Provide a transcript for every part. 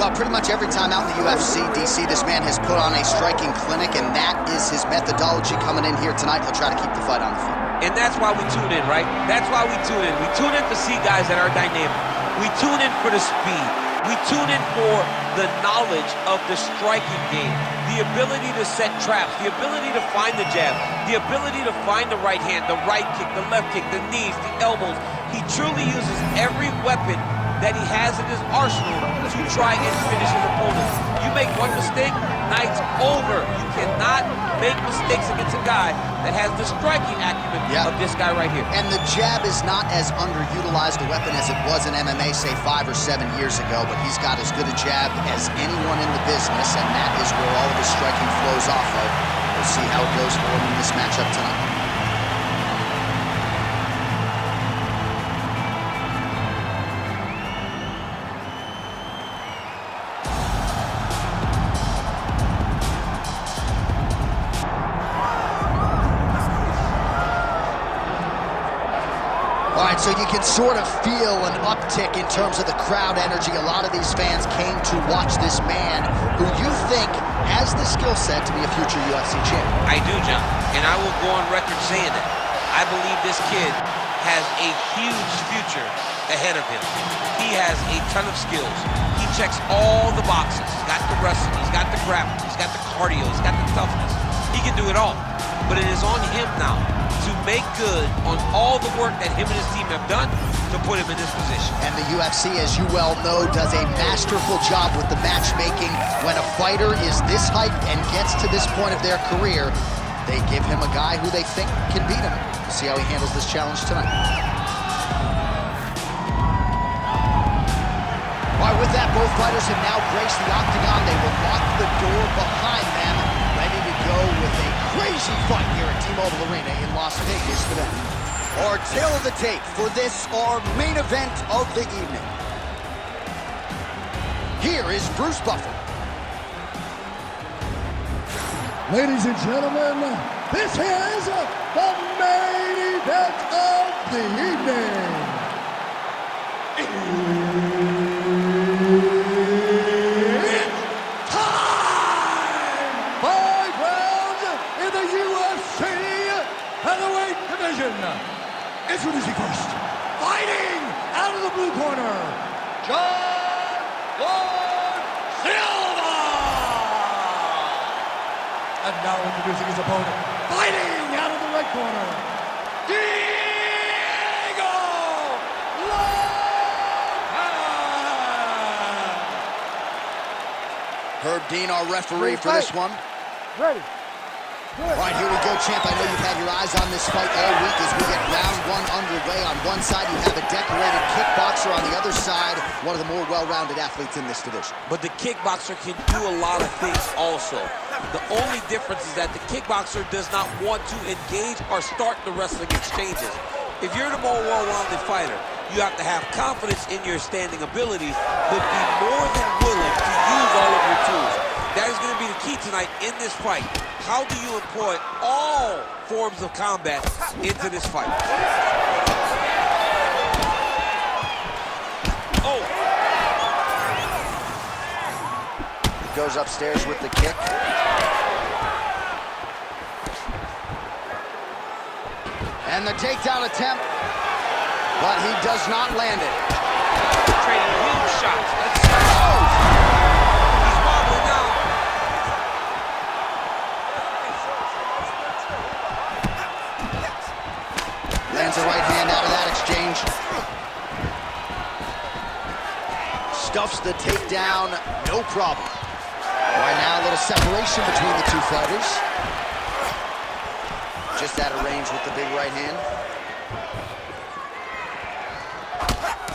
Well, pretty much every time out in the UFC, DC, this man has put on a striking clinic, and that is his methodology coming in here tonight. He'll try to keep the fight on the feet. And that's why we tune in, right? That's why we tune in. We tune in to see guys that are dynamic. We tune in for the speed. We tune in for the knowledge of the striking game, the ability to set traps, the ability to find the jab, the ability to find the right hand, the right kick, the left kick, the knees, the elbows. He truly uses every weapon that he has in his arsenal to try and finish his opponent. You make one mistake, night's over. You cannot make mistakes against a guy that has the striking acumen of this guy right here. And the jab is not as underutilized a weapon as it was in MMA, say 5 or 7 years ago, but he's got as good a jab as anyone in the business, and that is where all of his striking flows off of. We'll see how it goes for him in this matchup tonight. So you can sort of feel an uptick in terms of the crowd energy. A lot of these fans came to watch this man who you think has the skill set to be a future UFC champion. I do, John, and I will go on record saying that. I believe this kid has a huge future ahead of him. He has a ton of skills. He checks all the boxes. He's got the wrestling, he's got the grappling, he's got the cardio, he's got the toughness. He can do it all, but it is on him now to make good on all the work that him and his team have done to put him in this position. And the UFC, as you well know, does a masterful job with the matchmaking. When a fighter is this hyped and gets to this point of their career, they give him a guy who they think can beat him. We'll see how he handles this challenge tonight. All right, with that, both fighters have now graced the octagon. They will lock the door behind them, ready to go with a crazy fight here at T-Mobile Arena in Las Vegas today. Our tail of the tape for this, our main event of the evening. Here is Bruce Buffer. Ladies and gentlemen, this is the main event of the evening. Introducing first, fighting out of the blue corner, Silva! And now introducing his opponent, fighting out of the red corner, Diego Lopes! Herb Dean, our referee for this one. Ready. All right, here we go, champ. I know you've had your eyes on this fight all week as we get round one underway. On one side, you have a decorated kickboxer. On the other side, one of the more well-rounded athletes in this division. But the kickboxer can do a lot of things also. The only difference is that the kickboxer does not want to engage or start the wrestling exchanges. If you're the more well-rounded fighter, you have to have confidence in your standing abilities, but be more than willing to use all of your tools. That is going to be the key tonight in this fight. How do you employ all forms of combat into this fight? Oh! He goes upstairs with the kick. And the takedown attempt, but he does not land it. Trading huge shots. Let's see. He's wobbling now. Lands a right hand out of that exchange. Stuffs the takedown, no problem. Right now, a little separation between the two fighters. Just out of range with the big right hand.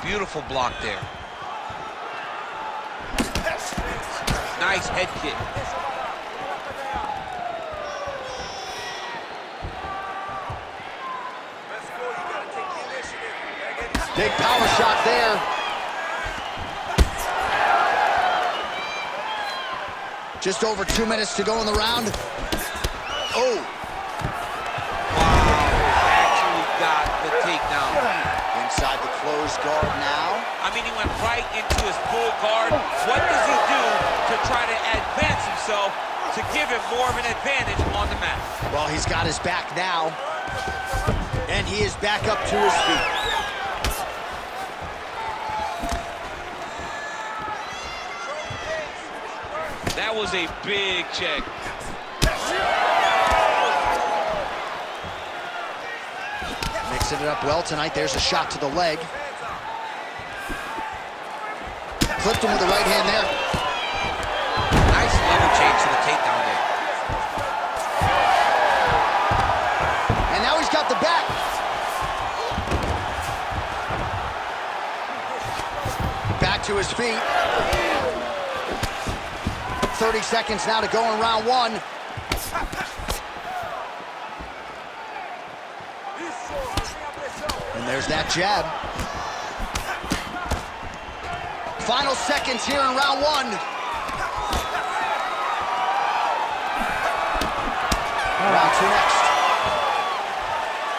Beautiful block there. Nice head kick. Big power shot there. Just over 2 minutes to go in the round. Oh. Wow, actually got the takedown. Inside the closed guard now. I mean, he went right into his full guard. What does he do to try to advance himself to give him more of an advantage on the mat? Well, he's got his back now, and he is back up to his feet. That was a big check. Mixing it up well tonight. There's a shot to the leg. Clipped him with the right hand there. Nice level change to the takedown there. And now he's got the back. Back to his feet. 30 seconds now to go in round one. And there's that jab. Final seconds here in round one. Round two next.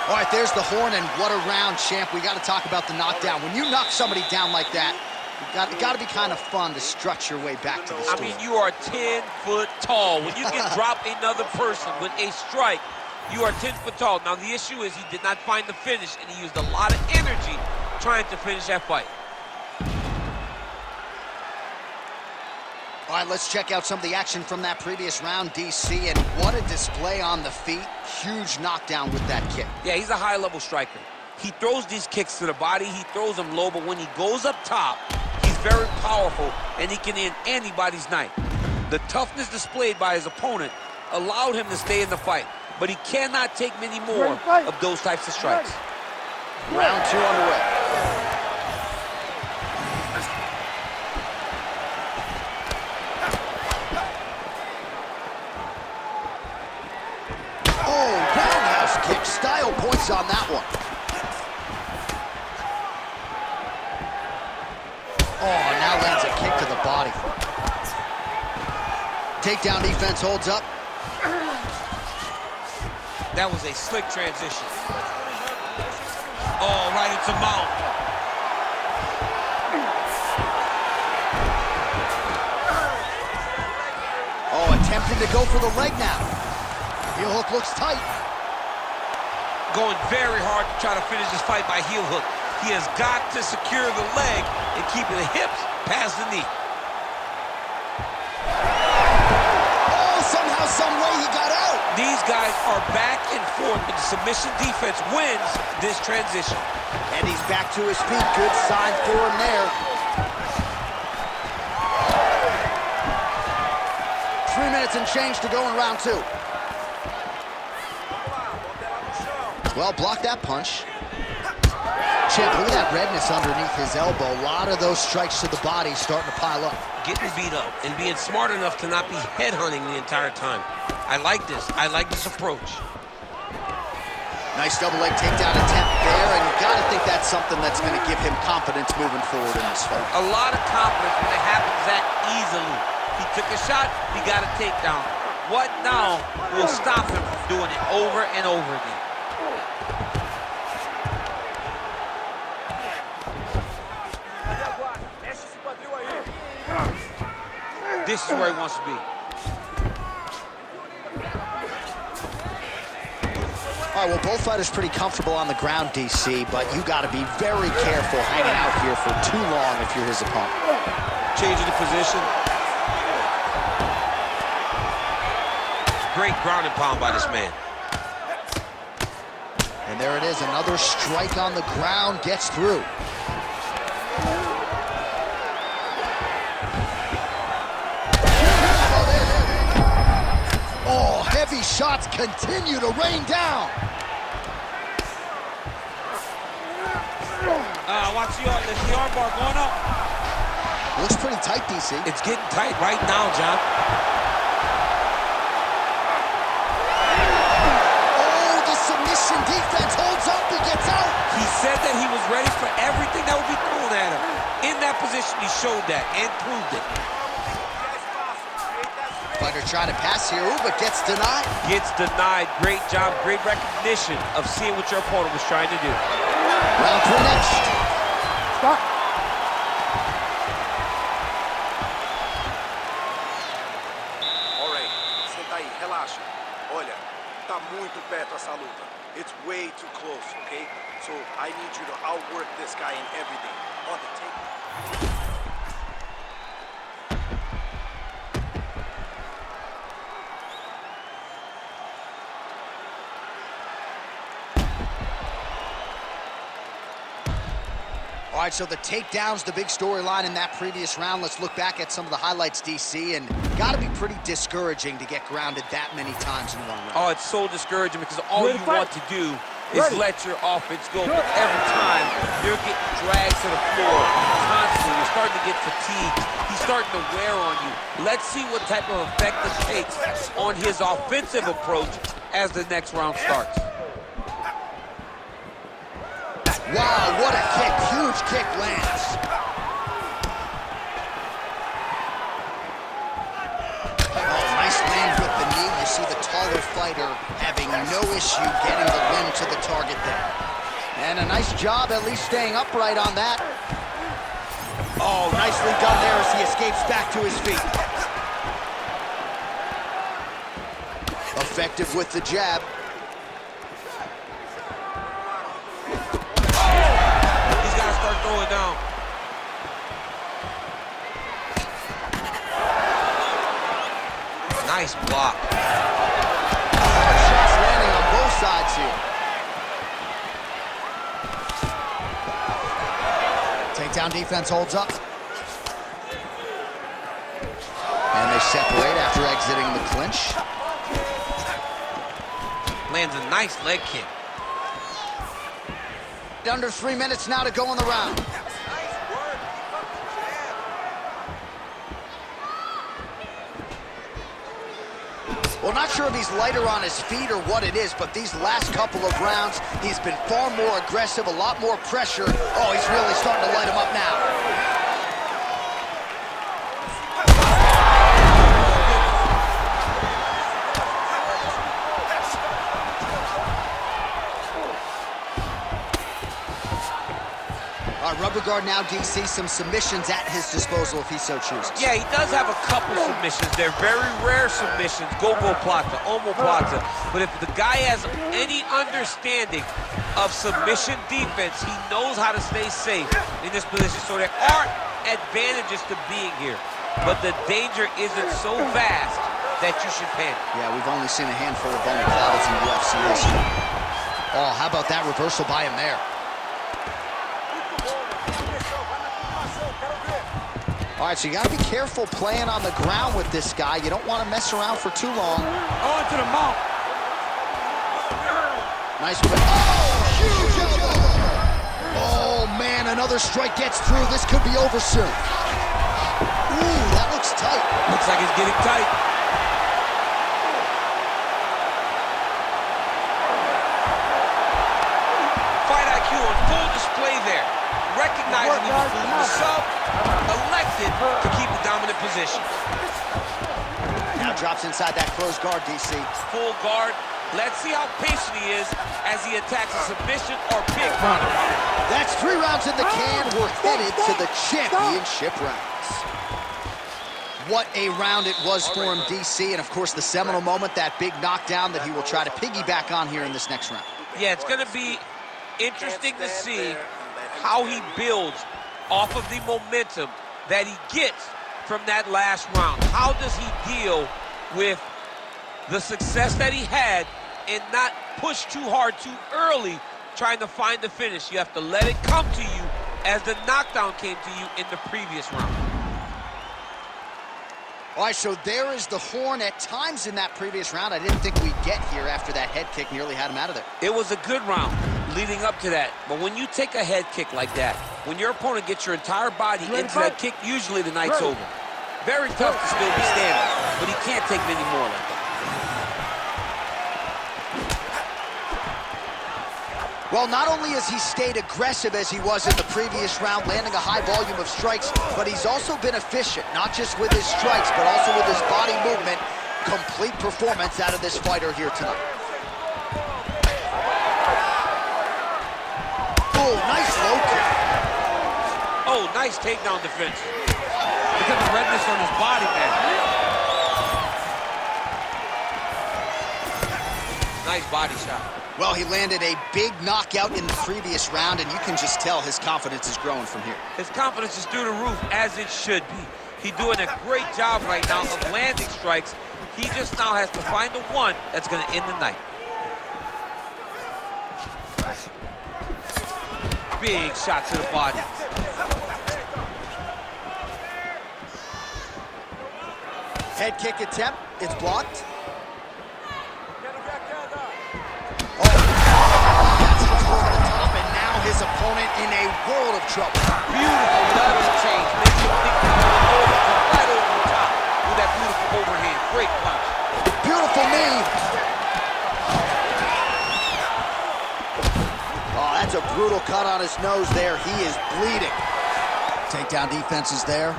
All right, there's the horn, and what a round, champ. We got to talk about the knockdown. When you knock somebody down like that, it got to be kind of fun to strut your way back to the stool. I mean, you are 10 foot tall. When you can drop another person with a strike, you are 10 foot tall. Now, the issue is he did not find the finish, and he used a lot of energy trying to finish that fight. All right, let's check out some of the action from that previous round, DC, and what a display on the feet. Huge knockdown with that kick. Yeah, he's a high-level striker. He throws these kicks to the body, he throws them low, but when he goes up top, he's very powerful, and he can end anybody's night. The toughness displayed by his opponent allowed him to stay in the fight, but he cannot take many more of those types of strikes. Round two underway. Oh, roundhouse kick, style points on that one. Oh, now lands a kick to the body. Takedown defense holds up. That was a slick transition. Oh, right into mount. Oh, attempting to go for the leg now. Heel hook looks tight. Going very hard to try to finish this fight by heel hook. He has got to secure the leg and keep the hips past the knee. Oh, somehow, some way he got out. These guys are back and forth, but the submission defense wins this transition. And he's back to his feet. Good sign for him there. 3 minutes and change to go in round two. Well, block that punch. Champ, look at that redness underneath his elbow. A lot of those strikes to the body starting to pile up. Getting beat up and being smart enough to not be headhunting the entire time. I like this. I like this approach. Nice double leg takedown attempt there, and you gotta think that's something that's gonna give him confidence moving forward in this fight. A lot of confidence when it happens that easily. He took a shot, he got a takedown. What now will stop him from doing it over and over again? This is where he wants to be. All right, well, both fighters pretty comfortable on the ground, DC, but you got to be very careful hanging out here for too long if you're his opponent. Changing the position. Great ground and pound by this man. And there it is, another strike on the ground, gets through. Oh, heavy shots continue to rain down. Watch the arm bar going up. Looks pretty tight, DC. It's getting tight right now, John. Oh, the submission defense holds up, he gets out. He said that he was ready for everything that would be thrown at him. In that position, he showed that and proved it. Fighter trying to pass here, ooh, but gets denied. Gets denied. Great job, great recognition of seeing what your opponent was trying to do. Round three next. Stop. muito perto essa luta. It's way too close, okay? So I need you to outwork this guy in everything. On the tape. All right, so the takedown's the big storyline in that previous round. Let's look back at some of the highlights, DC, and gotta be pretty discouraging to get grounded that many times in one round. Oh, it's so discouraging because all you want to do is let your offense go. But every time, you're getting dragged to the floor constantly. You're starting to get fatigued. He's starting to wear on you. Let's see what type of effect it takes on his offensive approach as the next round starts. Wow, what a kick. Huge kick lands. Oh, nice land with the knee. You see the taller fighter having no issue getting the limb to the target there. And a nice job at least staying upright on that. Oh, nicely done there as he escapes back to his feet. Effective with the jab. Going down. Nice block. Shots landing on both sides here. Takedown defense holds up. And they separate after exiting the clinch. Lands a nice leg kick. Under 3 minutes now to go in the round. Well, not sure if he's lighter on his feet or what it is, but these last couple of rounds, he's been far more aggressive, a lot more pressure. Oh, he's really starting to light him up now. Rubber guard now, DC, some submissions at his disposal if he so chooses. Yeah, he does have a couple submissions. They're very rare submissions, gogoplata, omoplata. But if the guy has any understanding of submission defense, he knows how to stay safe in this position. So there are advantages to being here, but the danger isn't so vast that you should panic. Yeah, we've only seen a handful of omoplatas in UFC history. Oh, how about that reversal by him there? All right, so you got to be careful playing on the ground with this guy. You don't want to mess around for too long. On to the mount. Nice win. Oh, huge elbow. Oh, man, another strike gets through. This could be over soon. Ooh, that looks tight. Looks like it's getting tight. Fight IQ on full display there. Recognizing he was losing the sub, elected to keep the dominant position. Now drops inside that closed guard, DC. Full guard. Let's see how patient he is as he attacks a submission or big run. That's 3 rounds in the can. We're headed to the championship rounds. What a round it was for him, DC. And, of course, the seminal moment, that big knockdown that he will try to piggyback on here in this next round. Yeah, it's going to be interesting to see how he builds off of the momentum that he gets from that last round. How does he deal with the success that he had and not push too hard too early trying to find the finish? You have to let it come to you as the knockdown came to you in the previous round. All right, so there is the horn at times in that previous round. I didn't think we'd get here after that head kick nearly had him out of there. It was a good round leading up to that. But when you take a head kick like that, when your opponent gets your entire body into that kick, usually the night's over. Very tough to still be standing, but he can't take many more like that. Well, not only has he stayed aggressive as he was in the previous round, landing a high volume of strikes, but he's also been efficient, not just with his strikes, but also with his body movement. Complete performance out of this fighter here tonight. Oh, nice low kick. Oh, nice takedown defense. Look at the redness on his body, man. Nice body shot. Well, he landed a big knockout in the previous round, and you can just tell his confidence is growing from here. His confidence is through the roof, as it should be. He's doing a great job right now of landing strikes. He just now has to find the one that's going to end the night. Big shot to the body. Head kick attempt, it's blocked. His opponent in a world of trouble. Beautiful lateral change. Makes him think right over the top with that beautiful overhand. Great punch. Beautiful knee. Oh, that's a brutal cut on his nose there. He is bleeding. Takedown defense is there.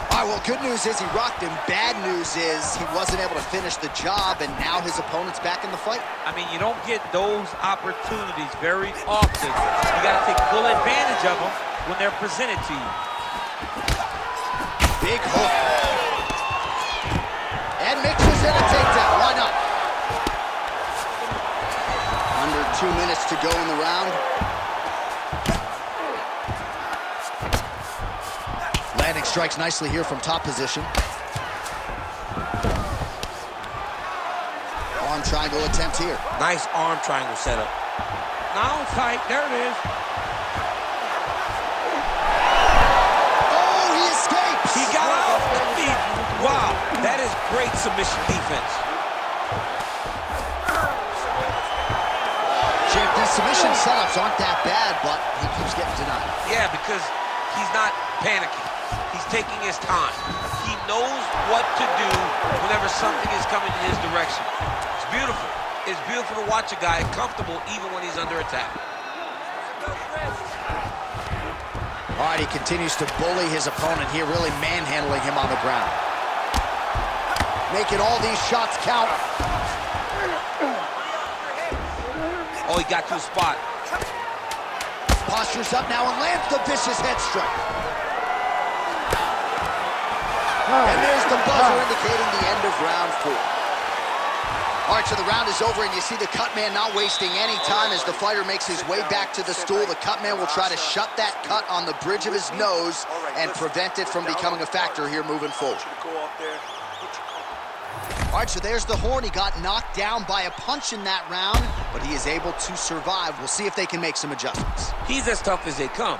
All right, well, good news is he rocked him. Bad news is he wasn't able to finish the job, and now his opponent's back in the fight. I mean, you don't get those opportunities very often. You got to take full advantage of them when they're presented to you. Big hook. And mixes in a takedown. Why not? Under 2 minutes to go in the round. Landing strikes nicely here from top position. Arm triangle attempt here. Nice arm triangle setup. Now it's tight. There it is. Oh, he escapes. He got off the feet. Wow, that is great submission defense. Champ, these submission setups aren't that bad, but he keeps getting denied. Yeah, because he's not panicking. He's taking his time. He knows what to do whenever something is coming in his direction. It's beautiful. It's beautiful to watch a guy comfortable even when he's under attack. All right, he continues to bully his opponent here, really manhandling him on the ground. Making all these shots count. Oh, he got to a spot. Postures up now and lands the vicious head strike. And there's the buzzer indicating the end of round 4. All right, so the round is over, and you see the cut man not wasting any time as the fighter makes his way back to the stool. The cut man will try to shut that cut on the bridge of his nose and prevent it from becoming a factor here moving forward. All right, so there's the horn. He got knocked down by a punch in that round, but he is able to survive. We'll see if they can make some adjustments. He's as tough as they come.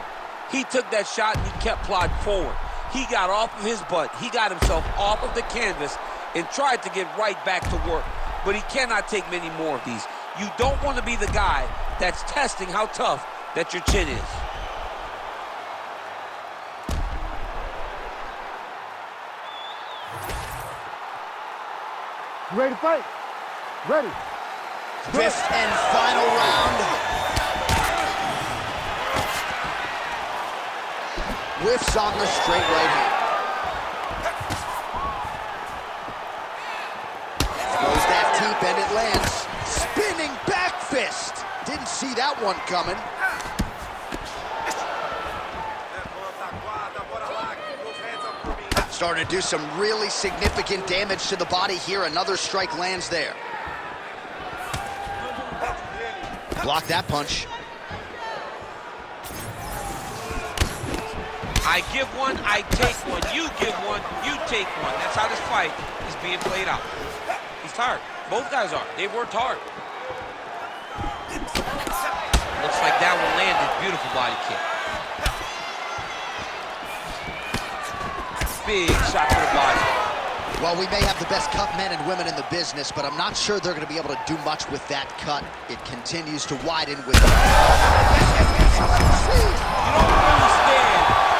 He took that shot and he kept plodding forward. He got off of his butt. He got himself off of the canvas and tried to get right back to work. But he cannot take many more of these. You don't want to be the guy that's testing how tough that your chin is. You ready to fight? Ready. 5th and final round. Whiffs on the straight right hand. Throws that deep and it lands. Spinning back fist. Didn't see that one coming. Starting to do some really significant damage to the body here. Another strike lands there. Block that punch. I give one, I take one. You give one, you take one. That's how this fight is being played out. He's tired. Both guys are. They worked hard. Looks like that one landed. Beautiful body kick. Big shot to the body. Well, we may have the best cut men and women in the business, but I'm not sure they're going to be able to do much with that cut. It continues to widen with... You don't understand.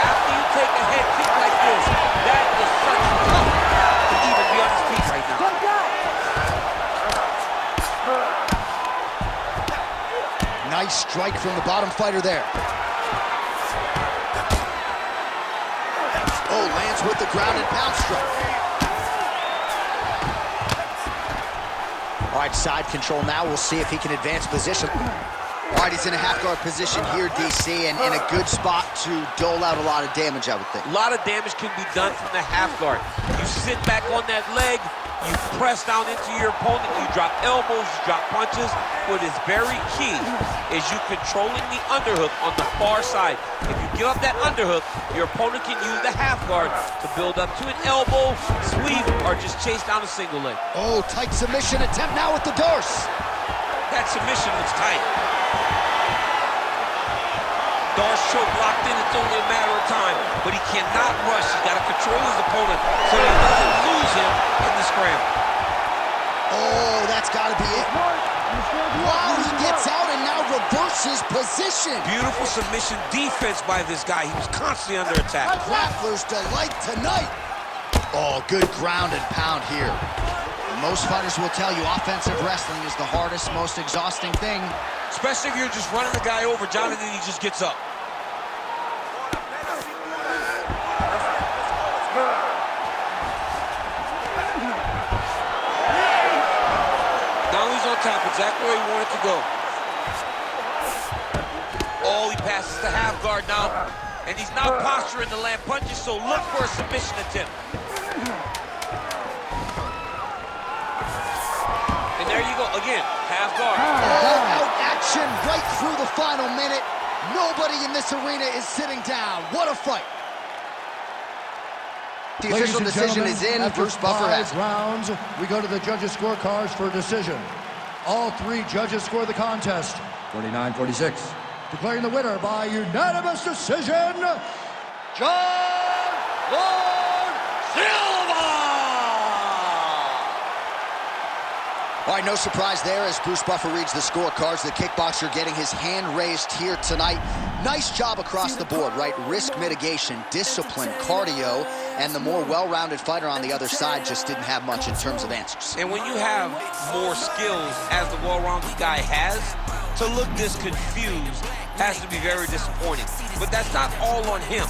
After you take a head kick like this, that is such tough to even be on his feet right now. Nice strike from the bottom fighter there. Oh, lands with the ground and pound strike. All right, side control now. We'll see if he can advance position. All right, he's in a half-guard position here, DC, and in a good spot to dole out a lot of damage, I would think. A lot of damage can be done from the half guard. You sit back on that leg, You press down into your opponent, you drop elbows, you drop punches. What is very key is you controlling the underhook on the far side. If you give up that underhook, your opponent can use the half guard to build up to an elbow, sweep, or just chase down a single leg. Oh, tight submission attempt now with the Darce. That submission was tight. Darce choke locked in, it's only a matter of time, but he cannot rush. He's got to control his opponent so that he doesn't lose him in the scramble. Oh, that's got to be it. Wow, he gets out and now reverses position. Beautiful submission defense by this guy. He was constantly under attack. Grappler's delight tonight. Oh, good ground and pound here. Most fighters will tell you offensive wrestling is the hardest, most exhausting thing. Especially if you're just running the guy over, John, and then he just gets up. Now he's on top, exactly where he wanted to go. Oh, he passes the half guard now. And he's now posturing to land punches, so look for a submission attempt. And there you go, again, half guard. All-out action right through the final minute. Nobody in this arena is sitting down. What a fight. The official decision is in. Bruce Buffer has 5 rounds. We go to the judges' scorecards for a decision. All 3 judges score the contest 49-46. Declaring the winner by unanimous decision, John Lord Silva! All right, no surprise there as Bruce Buffer reads the scorecards. The kickboxer getting his hand raised here tonight. Nice job across the board, right? Risk mitigation, discipline, cardio, and the more well-rounded fighter on the other side just didn't have much in terms of answers. And when you have more skills, as the well-rounded guy has, to look this confused has to be very disappointing. But that's not all on him.